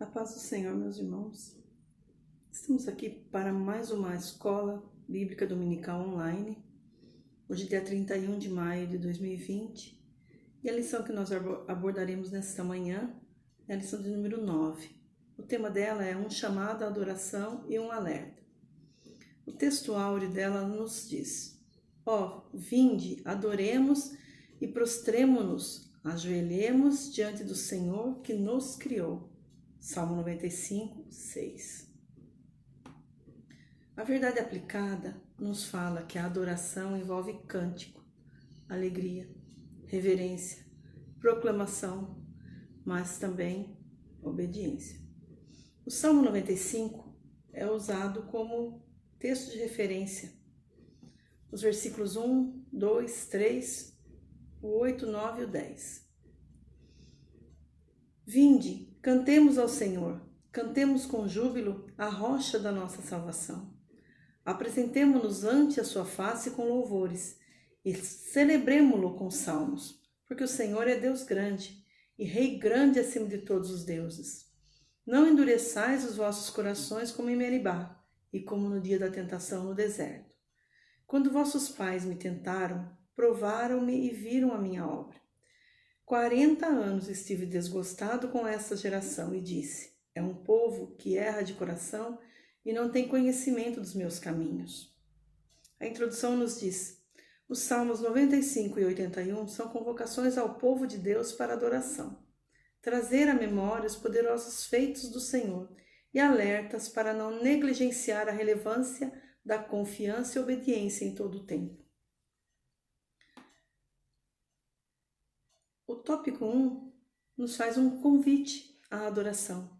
A paz do Senhor, meus irmãos. Estamos aqui para mais uma escola bíblica dominical online. Hoje, dia 31 de maio de 2020. E a lição que nós abordaremos nesta manhã é a lição de número 9. O tema dela é um chamado à adoração e um alerta. O texto áureo dela nos diz: vinde, adoremos e prostremo-nos, ajoelhemos diante do Senhor que nos criou. Salmo 95, 6. A verdade aplicada nos fala que a adoração envolve cântico, alegria, reverência, proclamação, mas também obediência. O Salmo 95 é usado como texto de referência. Os versículos 1, 2, 3, o 8, 9 e o 10. Vinde, cantemos ao Senhor, cantemos com júbilo a rocha da nossa salvação. Apresentemo-nos ante a sua face com louvores e celebremo-lo com salmos, porque o Senhor é Deus grande e Rei grande acima de todos os deuses. Não endureçais os vossos corações como em Meribá e como no dia da tentação no deserto. Quando vossos pais me tentaram, provaram-me e viram a minha obra. 40 anos estive desgostado com essa geração e disse: é um povo que erra de coração e não tem conhecimento dos meus caminhos. A introdução nos diz: os Salmos 95 e 81 são convocações ao povo de Deus para adoração, trazer à memória os poderosos feitos do Senhor e alertas para não negligenciar a relevância da confiança e obediência em todo o tempo. O tópico 1 nos faz um convite à adoração.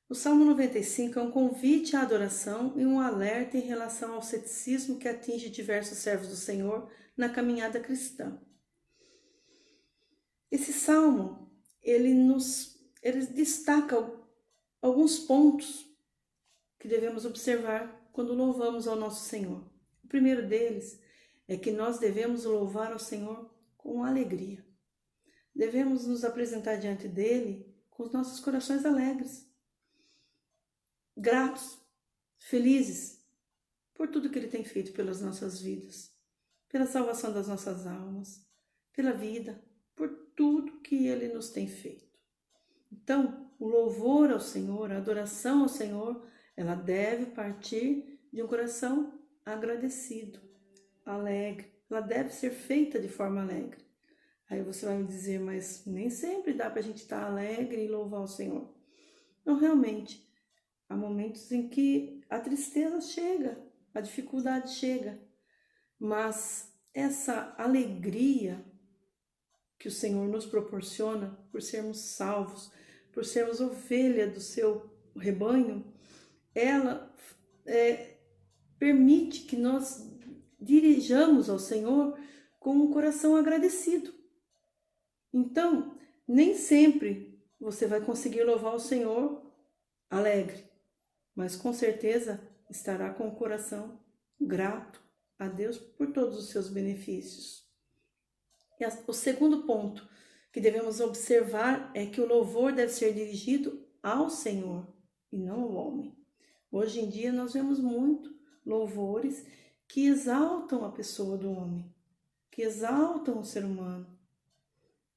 O Salmo 95 é um convite à adoração e um alerta em relação ao ceticismo que atinge diversos servos do Senhor na caminhada cristã. Esse salmo, ele destaca alguns pontos que devemos observar quando louvamos ao nosso Senhor. O primeiro deles é que nós devemos louvar ao Senhor com alegria. Devemos nos apresentar diante dele com os nossos corações alegres, gratos, felizes por tudo que ele tem feito pelas nossas vidas, pela salvação das nossas almas, pela vida, por tudo que ele nos tem feito. Então, o louvor ao Senhor, a adoração ao Senhor, ela deve partir de um coração agradecido, alegre. Ela deve ser feita de forma alegre. Aí você vai me dizer, mas nem sempre dá para a gente estar alegre e louvar o Senhor. Não, realmente, há momentos em que a tristeza chega, a dificuldade chega, mas essa alegria que o Senhor nos proporciona por sermos salvos, por sermos ovelha do seu rebanho, ela permite que nós dirijamos ao Senhor com um coração agradecido. Então, nem sempre você vai conseguir louvar o Senhor alegre, mas com certeza estará com o coração grato a Deus por todos os seus benefícios. E o segundo ponto que devemos observar é que o louvor deve ser dirigido ao Senhor e não ao homem. Hoje em dia nós vemos muito louvores que exaltam a pessoa do homem, que exaltam o ser humano.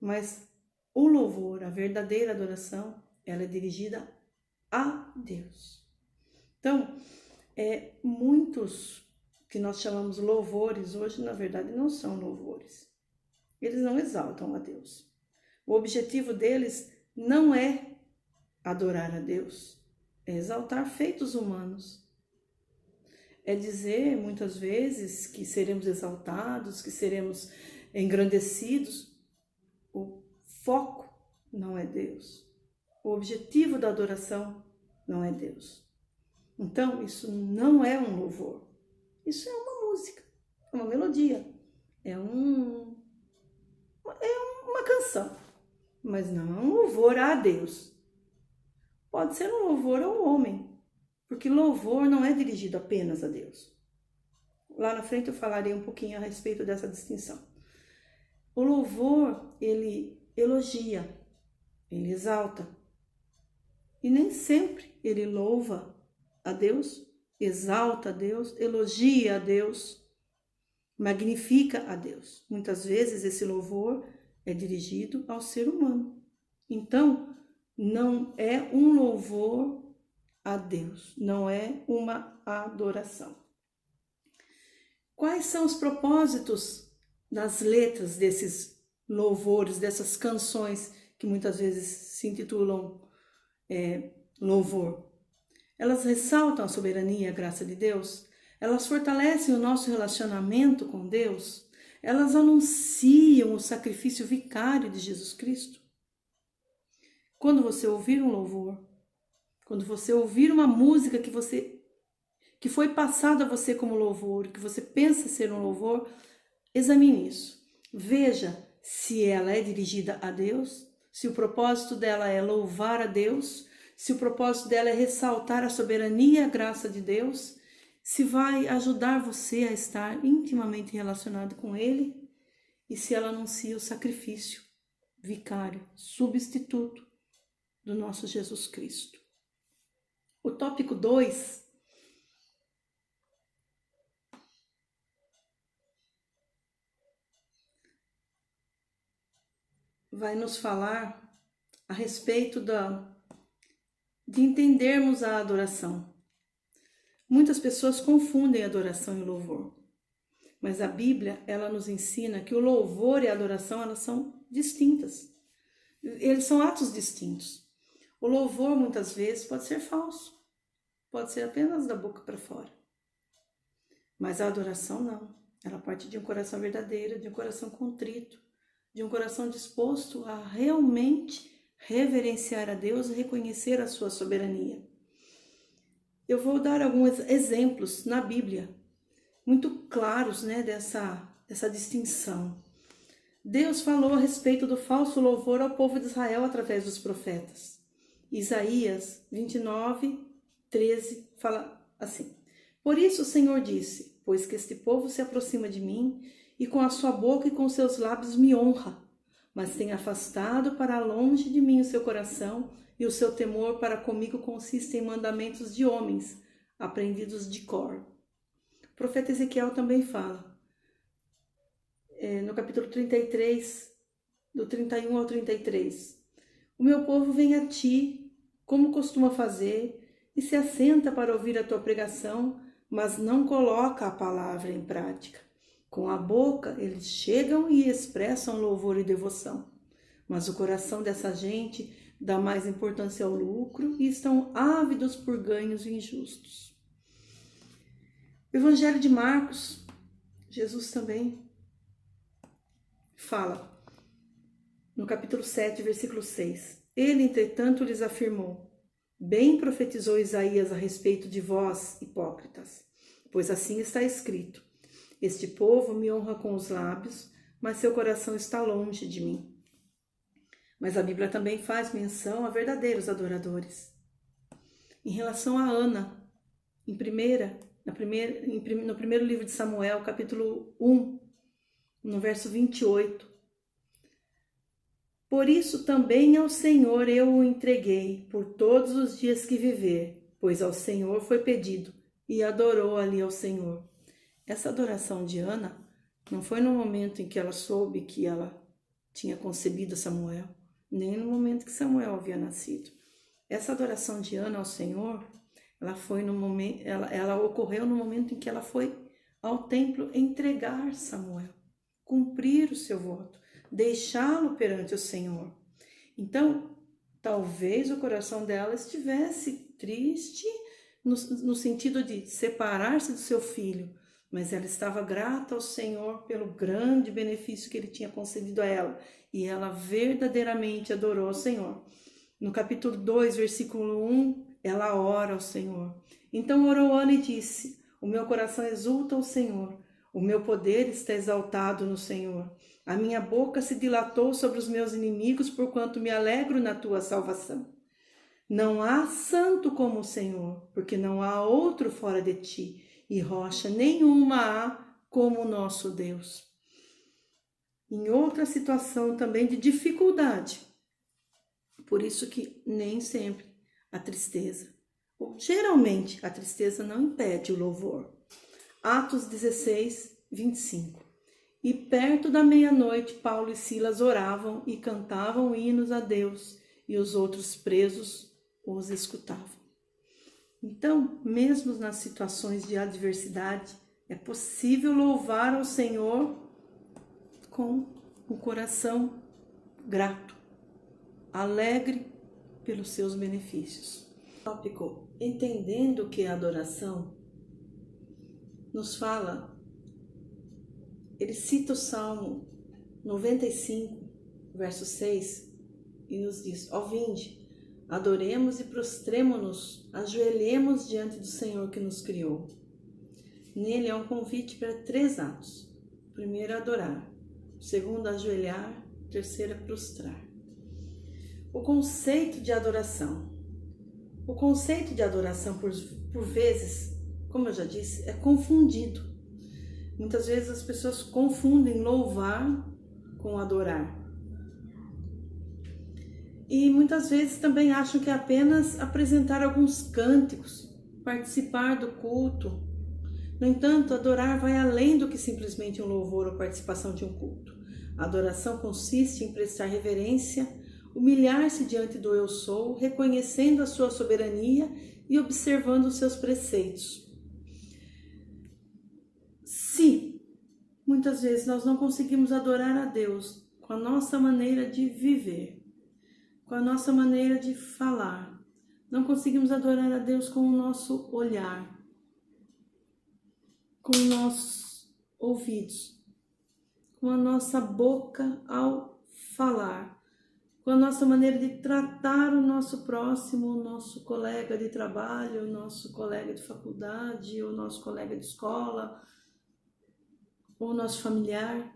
Mas o louvor, a verdadeira adoração, ela é dirigida a Deus. Então, muitos que nós chamamos louvores hoje, na verdade, não são louvores. Eles não exaltam a Deus. O objetivo deles não é adorar a Deus, é exaltar feitos humanos. É dizer, muitas vezes, que seremos exaltados, que seremos engrandecidos. O foco não é Deus. O objetivo da adoração não é Deus. Então, isso não é um louvor. Isso é uma música, é uma melodia, é uma canção, mas não é um louvor a Deus. Pode ser um louvor ao homem, porque louvor não é dirigido apenas a Deus. Lá na frente eu falarei um pouquinho a respeito dessa distinção. O louvor, ele elogia, ele exalta. E nem sempre ele louva a Deus, exalta a Deus, elogia a Deus, magnifica a Deus. Muitas vezes esse louvor é dirigido ao ser humano. Então, não é um louvor a Deus, não é uma adoração. Quais são os propósitos das letras desses louvores, dessas canções que muitas vezes se intitulam louvor? Elas ressaltam a soberania e a graça de Deus, elas fortalecem o nosso relacionamento com Deus, elas anunciam o sacrifício vicário de Jesus Cristo. Quando você ouvir um louvor, quando você ouvir uma música que foi passada a você como louvor, que você pensa ser um louvor, examine isso. Veja se ela é dirigida a Deus, se o propósito dela é louvar a Deus, se o propósito dela é ressaltar a soberania e a graça de Deus, se vai ajudar você a estar intimamente relacionado com Ele e se ela anuncia o sacrifício vicário, substituto do nosso Jesus Cristo. O tópico 2 vai nos falar a respeito de entendermos a adoração. Muitas pessoas confundem adoração e louvor, mas a Bíblia, ela nos ensina que o louvor e a adoração, elas são distintas. Eles são atos distintos. O louvor, muitas vezes, pode ser falso, pode ser apenas da boca para fora. Mas a adoração não. Ela parte de um coração verdadeiro, de um coração contrito, de um coração disposto a realmente reverenciar a Deus e reconhecer a sua soberania. Eu vou dar alguns exemplos na Bíblia, muito claros, dessa distinção. Deus falou a respeito do falso louvor ao povo de Israel através dos profetas. Isaías 29, 13 fala assim: Por isso o Senhor disse, pois que este povo se aproxima de mim, e com a sua boca e com seus lábios me honra, mas tem afastado para longe de mim o seu coração, e o seu temor para comigo consiste em mandamentos de homens, aprendidos de cor. O profeta Ezequiel também fala, no capítulo 33, do 31 ao 33, O meu povo vem a ti, como costuma fazer, e se assenta para ouvir a tua pregação, mas não coloca a palavra em prática. Com a boca eles chegam e expressam louvor e devoção, mas o coração dessa gente dá mais importância ao lucro e estão ávidos por ganhos injustos. O Evangelho de Marcos, Jesus também fala, no capítulo 7, versículo 6, Ele, entretanto, lhes afirmou, Bem profetizou Isaías a respeito de vós, hipócritas, pois assim está escrito, Este povo me honra com os lábios, mas seu coração está longe de mim. Mas a Bíblia também faz menção a verdadeiros adoradores. Em relação a Ana, no primeiro livro de Samuel, capítulo 1, no verso 28. Por isso também ao Senhor eu o entreguei por todos os dias que viver, pois ao Senhor foi pedido, e adorou ali ao Senhor. Essa adoração de Ana não foi no momento em que ela soube que ela tinha concebido Samuel, nem no momento que Samuel havia nascido. Essa adoração de Ana ao Senhor, ela ocorreu no momento em que ela foi ao templo entregar Samuel, cumprir o seu voto, deixá-lo perante o Senhor. Então, talvez o coração dela estivesse triste no sentido de separar-se do seu filho, mas ela estava grata ao Senhor pelo grande benefício que ele tinha concedido a ela, e ela verdadeiramente adorou ao Senhor. No capítulo 2, versículo 1, ela ora ao Senhor. Então orou Ana e disse, o meu coração exulta ao Senhor, o meu poder está exaltado no Senhor. A minha boca se dilatou sobre os meus inimigos, porquanto me alegro na tua salvação. Não há santo como o Senhor, porque não há outro fora de ti, e rocha nenhuma há como o nosso Deus. Em outra situação também de dificuldade, por isso que nem sempre a tristeza. Geralmente, a tristeza não impede o louvor. Atos 16, 25. E perto da meia-noite, Paulo e Silas oravam e cantavam hinos a Deus, e os outros presos os escutavam. Então, mesmo nas situações de adversidade, é possível louvar ao Senhor com um coração grato, alegre pelos seus benefícios. Tópico: entendendo que a adoração nos fala, ele cita o Salmo 95, verso 6, e nos diz: ó vinde, adoremos e prostremo-nos, ajoelhemos diante do Senhor que nos criou. Nele é um convite para 3 atos. O primeiro é adorar, o segundo ajoelhar, o terceiro é prostrar. O conceito de adoração. O conceito de adoração, por vezes, como eu já disse, é confundido. Muitas vezes as pessoas confundem louvar com adorar. E muitas vezes também acham que é apenas apresentar alguns cânticos, participar do culto. No entanto, adorar vai além do que simplesmente um louvor ou participação de um culto. A adoração consiste em prestar reverência, humilhar-se diante do eu sou, reconhecendo a sua soberania e observando os seus preceitos. Se muitas vezes nós não conseguimos adorar a Deus com a nossa maneira de viver, com a nossa maneira de falar, não conseguimos adorar a Deus com o nosso olhar, com os nossos ouvidos, com a nossa boca ao falar, com a nossa maneira de tratar o nosso próximo, o nosso colega de trabalho, o nosso colega de faculdade, o nosso colega de escola, o nosso familiar.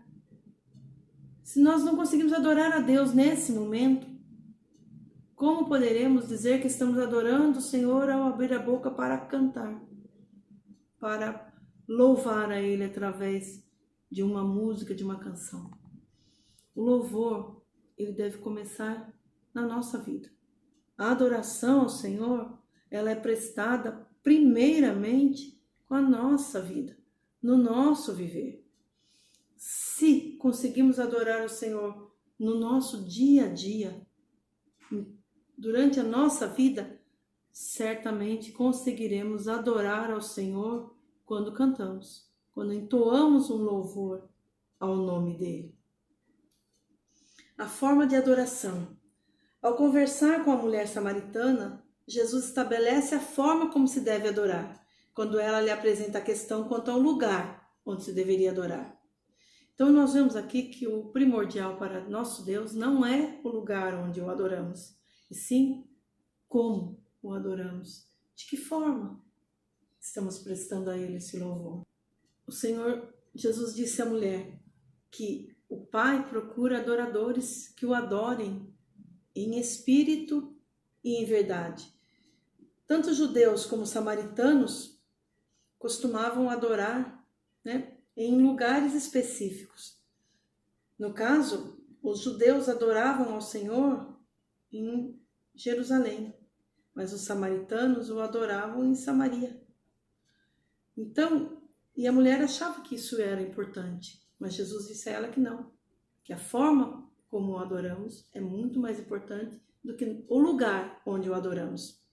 Se nós não conseguimos adorar a Deus nesse momento, como poderemos dizer que estamos adorando o Senhor ao abrir a boca para cantar, para louvar a Ele através de uma música, de uma canção? O louvor, ele deve começar na nossa vida. A adoração ao Senhor, ela é prestada primeiramente com a nossa vida, no nosso viver. Se conseguimos adorar o Senhor no nosso dia a dia, durante a nossa vida, certamente conseguiremos adorar ao Senhor quando cantamos, quando entoamos um louvor ao nome dele. A forma de adoração. Ao conversar com a mulher samaritana, Jesus estabelece a forma como se deve adorar, quando ela lhe apresenta a questão quanto ao lugar onde se deveria adorar. Então nós vemos aqui que o primordial para nosso Deus não é o lugar onde o adoramos, e sim como o adoramos, de que forma estamos prestando a Ele esse louvor. O Senhor Jesus disse à mulher que o Pai procura adoradores que o adorem em espírito e em verdade. Tanto judeus como samaritanos costumavam adorar, em lugares específicos. No caso, os judeus adoravam ao Senhor em Jerusalém, mas os samaritanos o adoravam em Samaria. Então, e a mulher achava que isso era importante, mas Jesus disse a ela que não, que a forma como o adoramos é muito mais importante do que o lugar onde o adoramos.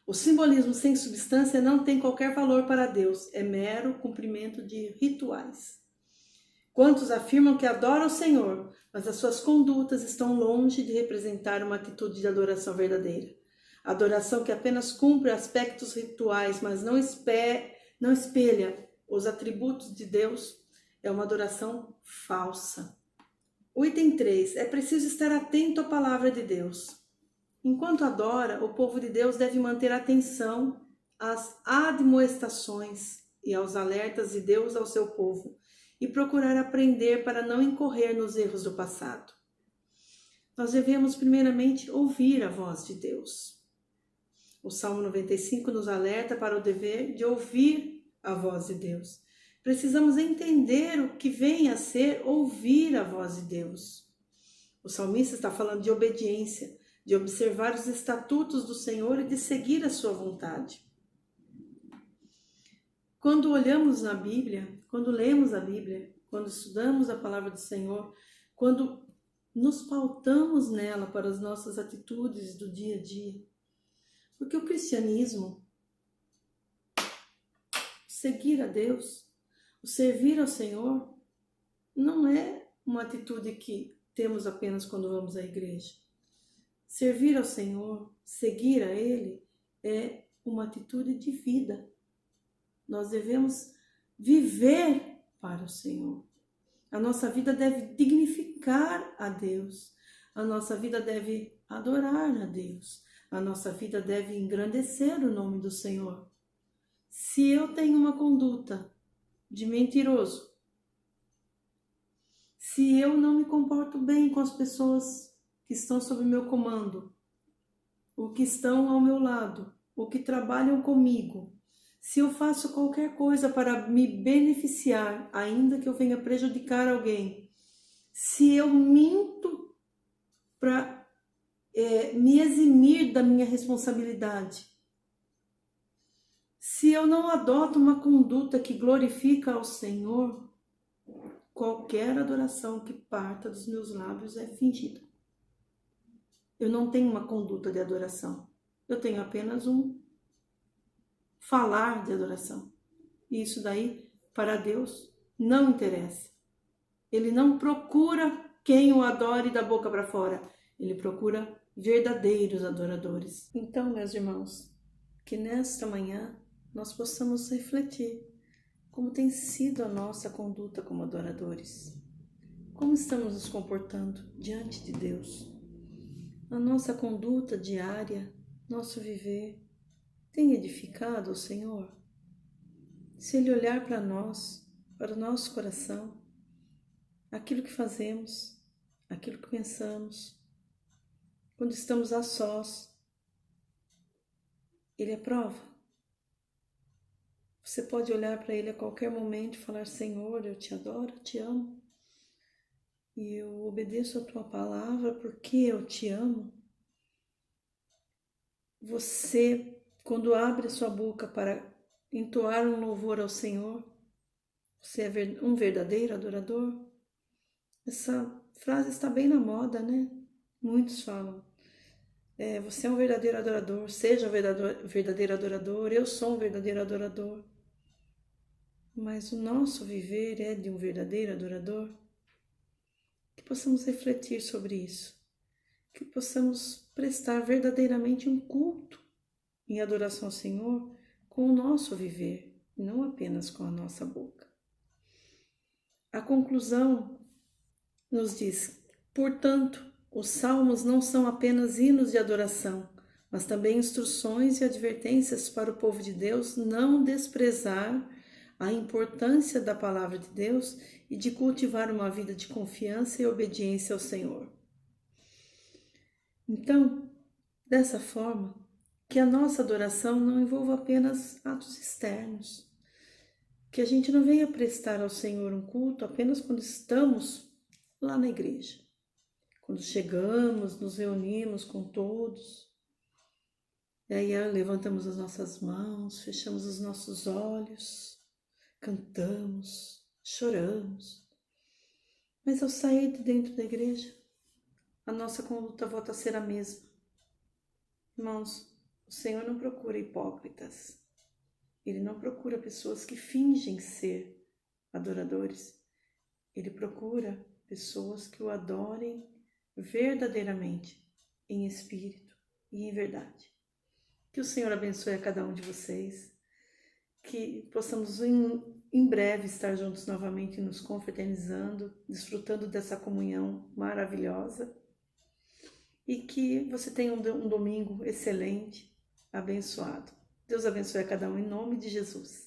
O simbolismo sem substância não tem qualquer valor para Deus, é mero cumprimento de rituais. Quantos afirmam que adoram o Senhor, mas as suas condutas estão longe de representar uma atitude de adoração verdadeira. A adoração que apenas cumpre aspectos rituais, mas não espelha os atributos de Deus, é uma adoração falsa. O item 3. É preciso estar atento à palavra de Deus. Enquanto adora, o povo de Deus deve manter atenção às admoestações e aos alertas de Deus ao seu povo e procurar aprender para não incorrer nos erros do passado. Nós devemos primeiramente ouvir a voz de Deus. O Salmo 95 nos alerta para o dever de ouvir a voz de Deus. Precisamos entender o que vem a ser ouvir a voz de Deus. O salmista está falando de obediência. de observar os estatutos do Senhor e de seguir a sua vontade. Quando olhamos na Bíblia, quando lemos a Bíblia, quando estudamos a palavra do Senhor, quando nos pautamos nela para as nossas atitudes do dia a dia, porque o cristianismo, seguir a Deus, o servir ao Senhor, não é uma atitude que temos apenas quando vamos à igreja. Servir ao Senhor, seguir a Ele, é uma atitude de vida. Nós devemos viver para o Senhor. A nossa vida deve dignificar a Deus. A nossa vida deve adorar a Deus. A nossa vida deve engrandecer o nome do Senhor. Se eu tenho uma conduta de mentiroso, se eu não me comporto bem com as pessoas que estão sob meu comando, ou que estão ao meu lado, ou que trabalham comigo, se eu faço qualquer coisa para me beneficiar, ainda que eu venha prejudicar alguém, se eu minto para me eximir da minha responsabilidade, se eu não adoto uma conduta que glorifica ao Senhor, qualquer adoração que parta dos meus lábios é fingida. Eu não tenho uma conduta de adoração. Eu tenho apenas um falar de adoração. E isso daí, para Deus, não interessa. Ele não procura quem o adore da boca para fora. Ele procura verdadeiros adoradores. Então, meus irmãos, que nesta manhã nós possamos refletir como tem sido a nossa conduta como adoradores. Como estamos nos comportando diante de Deus? A nossa conduta diária, nosso viver, tem edificado o Senhor? Se Ele olhar para nós, para o nosso coração, aquilo que fazemos, aquilo que pensamos, quando estamos a sós, Ele aprova. Você pode olhar para Ele a qualquer momento e falar: Senhor, eu te adoro, eu te amo. E eu obedeço a Tua palavra porque eu te amo. Você, quando abre a sua boca para entoar um louvor ao Senhor, você é um verdadeiro adorador? Essa frase está bem na moda, né? Muitos falam. Você é um verdadeiro adorador, seja um verdadeiro adorador, eu sou um verdadeiro adorador. Mas o nosso viver é de um verdadeiro adorador? Que possamos refletir sobre isso. Que possamos prestar verdadeiramente um culto em adoração ao Senhor com o nosso viver, não apenas com a nossa boca. A conclusão nos diz: portanto, os salmos não são apenas hinos de adoração, mas também instruções e advertências para o povo de Deus não desprezar a importância da palavra de Deus e de cultivar uma vida de confiança e obediência ao Senhor. Então, dessa forma, que a nossa adoração não envolva apenas atos externos, que a gente não venha prestar ao Senhor um culto apenas quando estamos lá na igreja, quando chegamos, nos reunimos com todos, e aí levantamos as nossas mãos, fechamos os nossos olhos, cantamos, choramos, mas ao sair de dentro da igreja, a nossa conduta volta a ser a mesma. Irmãos, o Senhor não procura hipócritas. Ele não procura pessoas que fingem ser adoradores. Ele procura pessoas que o adorem verdadeiramente, em espírito e em verdade. Que o Senhor abençoe a cada um de vocês. Que possamos em breve estar juntos novamente, nos confraternizando, desfrutando dessa comunhão maravilhosa. E que você tenha um domingo excelente, abençoado. Deus abençoe a cada um em nome de Jesus.